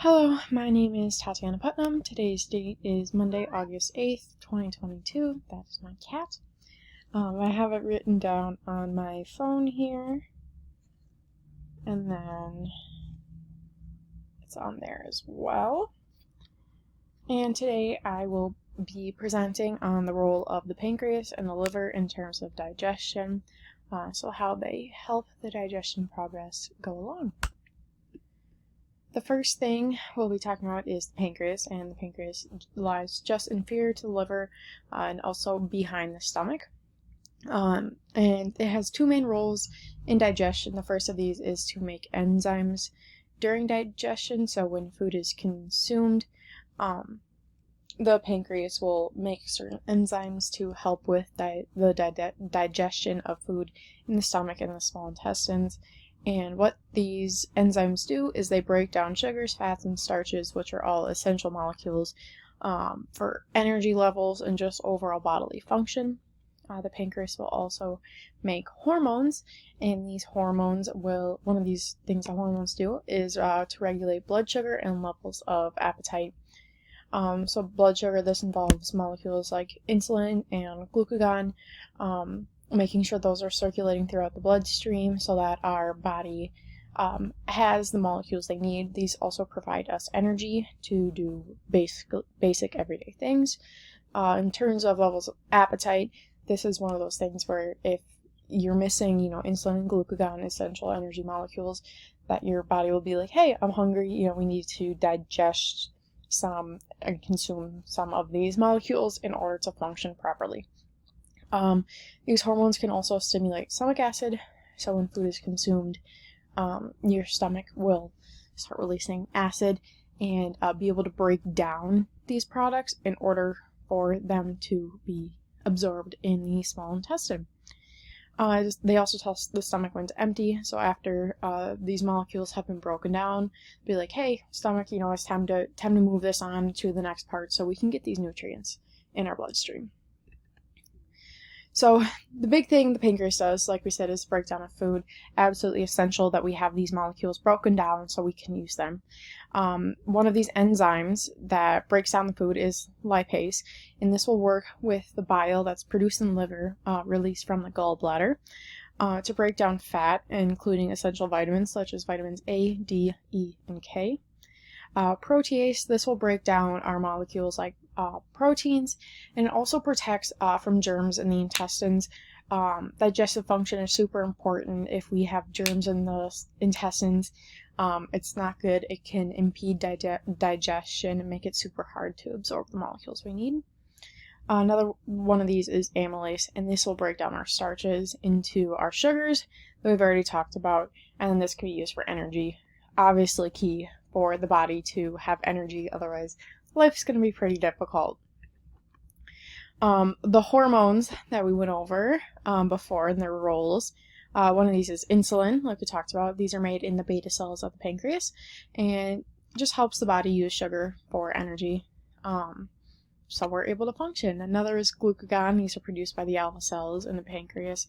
Hello, my name is Tatiana Putnam. Today's date is Monday, August 8th, 2022. That is my cat. I have it written down on my phone here, and then it's on there as well. And today I will be presenting on the role of the pancreas and the liver in terms of digestion, so how they help the digestion progress go along. The first thing we'll be talking about is the pancreas, and the pancreas lies just inferior to the liver and also behind the stomach. And it has two main roles in digestion. The first of these is to make enzymes during digestion, so when food is consumed, the pancreas will make certain enzymes to help with the digestion of food in the stomach and the small intestines. And what these enzymes do is they break down sugars, fats, and starches, which are all essential molecules for energy levels and just overall bodily function. The pancreas will also make hormones, and these hormones one of these things that hormones do is to regulate blood sugar and levels of appetite. So blood sugar, this involves molecules like insulin and glucagon, making sure those are circulating throughout the bloodstream so that our body has the molecules they need. These also provide us energy to do basic everyday things. In terms of levels of appetite, this is one of those things where if you're missing, insulin and glucagon, essential energy molecules, that your body will be like, hey, I'm hungry, we need to digest some and consume some of these molecules in order to function properly. These hormones can also stimulate stomach acid, so when food is consumed, your stomach will start releasing acid and be able to break down these products in order for them to be absorbed in the small intestine. They also tell the stomach when to empty, so after these molecules have been broken down, be like, hey, stomach, it's time to move this on to the next part so we can get these nutrients in our bloodstream. So the big thing the pancreas does, like we said, is breakdown of food. Absolutely essential that we have these molecules broken down so we can use them. One of these enzymes that breaks down the food is lipase, and this will work with the bile that's produced in the liver, released from the gallbladder, to break down fat, including essential vitamins such as vitamins A, D, E, and K. Protease, this will break down our molecules like proteins, and it also protects from germs in the intestines. Digestive function is super important. If we have germs in the intestines, it's not good. It can impede digestion and make it super hard to absorb the molecules we need. Another one of these is amylase, and this will break down our starches into our sugars that we've already talked about, and then this can be used for energy. Obviously key for the body to have energy, otherwise life's going to be pretty difficult. The hormones that we went over before and their roles, one of these is insulin, like we talked about. These are made in the beta cells of the pancreas and just helps the body use sugar for energy, so we're able to function. Another is glucagon. These are produced by the alpha cells in the pancreas.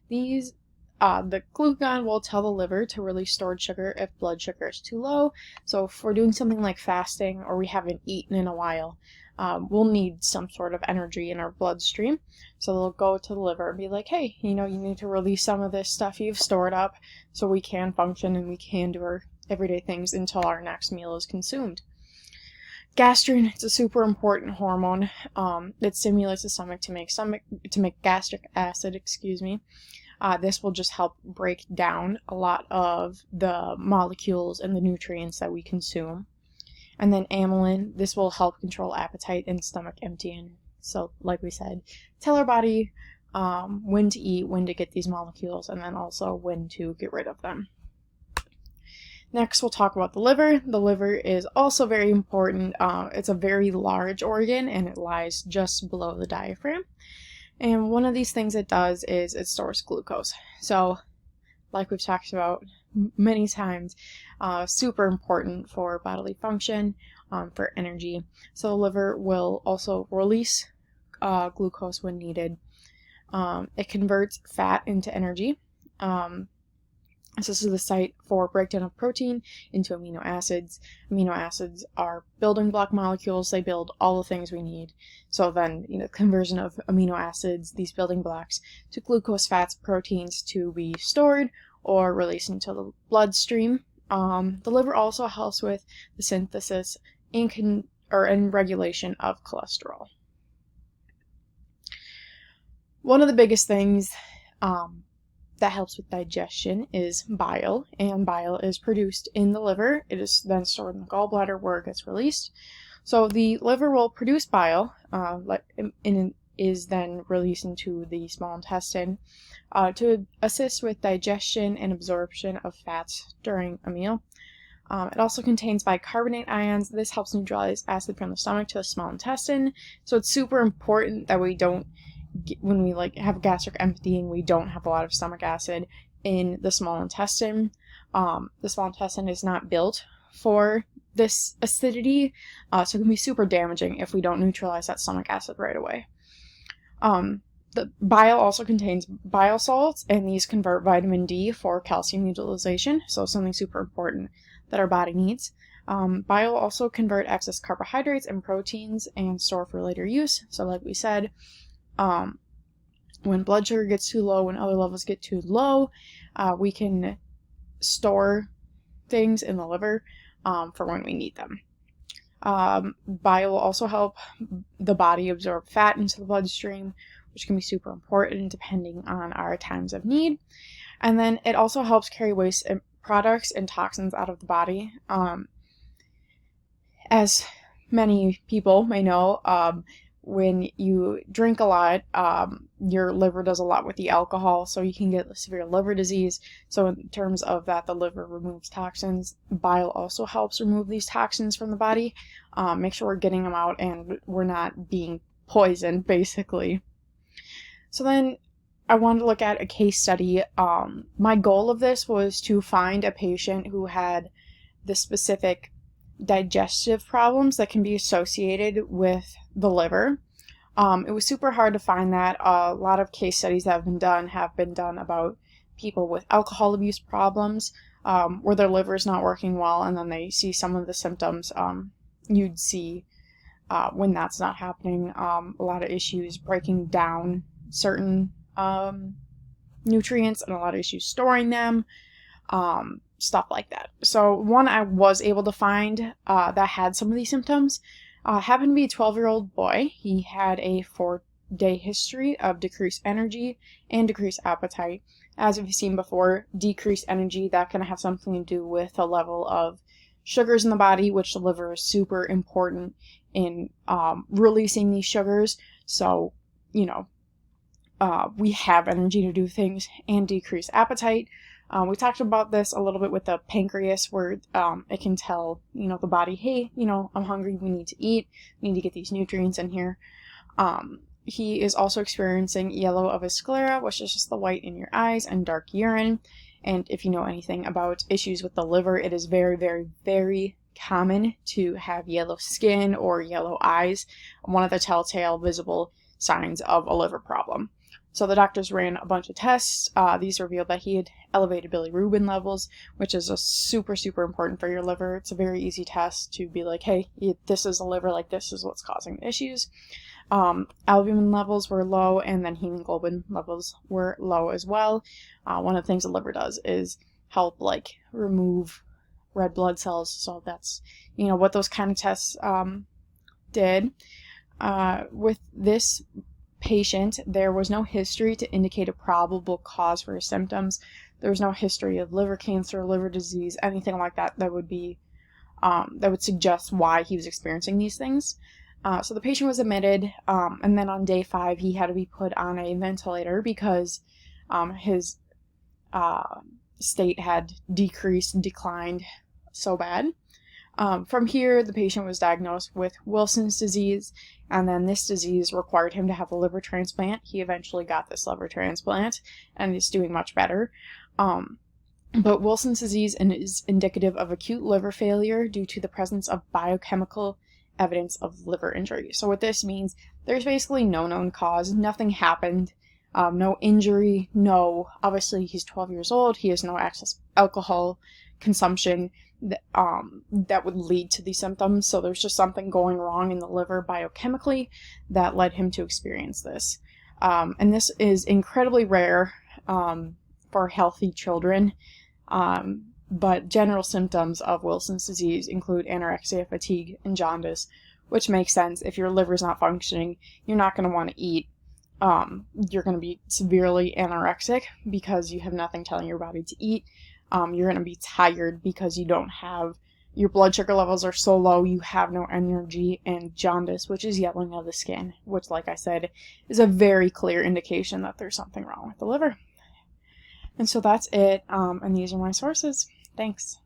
The glucagon will tell the liver to release stored sugar if blood sugar is too low. So if we're doing something like fasting or we haven't eaten in a while, we'll need some sort of energy in our bloodstream. So they'll go to the liver and be like, hey, you need to release some of this stuff you've stored up so we can function and we can do our everyday things until our next meal is consumed. Gastrin, it's a super important hormone. It stimulates the stomach to make gastric acid, This will just help break down a lot of the molecules and the nutrients that we consume. And then amylin, this will help control appetite and stomach emptying. So, like we said, tell our body when to eat, when to get these molecules, and then also when to get rid of them. Next, we'll talk about the liver. The liver is also very important. It's a very large organ, and it lies just below the diaphragm. And one of these things it does is it stores glucose. So, like we've talked about many times, super important for bodily function, for energy. So the liver will also release glucose when needed. It converts fat into energy. So this is the site for breakdown of protein into amino acids. Amino acids are building block molecules. They build all the things we need. So then, conversion of amino acids, these building blocks, to glucose, fats, proteins to be stored or released into the bloodstream. The liver also helps with the synthesis and regulation of cholesterol. One of the biggest things that helps with digestion is bile, and bile is produced in the liver. It is then stored in the gallbladder where it gets released. So the liver will produce bile, and is then released into the small intestine to assist with digestion and absorption of fats during a meal. It also contains bicarbonate ions. This helps neutralize acid from the stomach to the small intestine. So it's super important that we don't, when we have gastric emptying, we don't have a lot of stomach acid in the small intestine. The small intestine is not built for this acidity, so it can be super damaging if we don't neutralize that stomach acid right away. The bile also contains bile salts, and these convert vitamin D for calcium utilization, so something super important that our body needs. Bile also convert excess carbohydrates and proteins and store for later use. So like we said, when blood sugar gets too low, when other levels get too low, we can store things in the liver for when we need them. Bile will also help the body absorb fat into the bloodstream, which can be super important depending on our times of need. And then it also helps carry waste products and toxins out of the body. As many people may know, when you drink a lot, your liver does a lot with the alcohol, so you can get severe liver disease. So in terms of that, the liver removes toxins. Bile also helps remove these toxins from the body. Make sure we're getting them out and we're not being poisoned, basically. So then I wanted to look at a case study. My goal of this was to find a patient who had the specific digestive problems that can be associated with the liver. It was super hard to find that. A lot of case studies that have been done about people with alcohol abuse problems, where their liver is not working well, and then they see some of the symptoms you'd see when that's not happening. A lot of issues breaking down certain nutrients and a lot of issues storing them, stuff like that. So one I was able to find that had some of these symptoms happened to be a 12-year-old boy. He had a 4-day history of decreased energy and decreased appetite. As we've seen before, decreased energy, that can have something to do with the level of sugars in the body, which the liver is super important in releasing these sugars. So, we have energy to do things, and decreased appetite. We talked about this a little bit with the pancreas, where it can tell, the body, hey, I'm hungry, we need to eat, we need to get these nutrients in here. He is also experiencing yellow of his sclera, which is just the white in your eyes, and dark urine. And if you know anything about issues with the liver, it is very, very, very common to have yellow skin or yellow eyes, one of the telltale visible signs of a liver problem. So the doctors ran a bunch of tests. These revealed that he had elevated bilirubin levels, which is super, super important for your liver. It's a very easy test to be like, hey, this is a liver, this is what's causing the issues. Albumin levels were low, and then hemoglobin levels were low as well. One of the things the liver does is help remove red blood cells. So that's, what those kind of tests did. With this patient, there was no history to indicate a probable cause for his symptoms. There was no history of liver cancer, liver disease, anything like that that would be that would suggest why he was experiencing these things. So the patient was admitted, and then on day 5 he had to be put on a ventilator because his state had declined so bad. From here, the patient was diagnosed with Wilson's disease, and then this disease required him to have a liver transplant. He eventually got this liver transplant, and is doing much better. But Wilson's disease is indicative of acute liver failure due to the presence of biochemical evidence of liver injury. So what this means, there's basically no known cause. Nothing happened No injury, no, obviously he's 12 years old, he has no access to alcohol consumption that would lead to these symptoms, so there's just something going wrong in the liver biochemically that led him to experience this. And this is incredibly rare for healthy children, but general symptoms of Wilson's disease include anorexia, fatigue, and jaundice, which makes sense. If your liver's not functioning, you're not going to want to eat. You're going to be severely anorexic because you have nothing telling your body to eat. You're going to be tired because you don't have, your blood sugar levels are so low, you have no energy, and jaundice, which is yellowing of the skin, which, like I said, is a very clear indication that there's something wrong with the liver. And so that's it, and these are my sources. Thanks.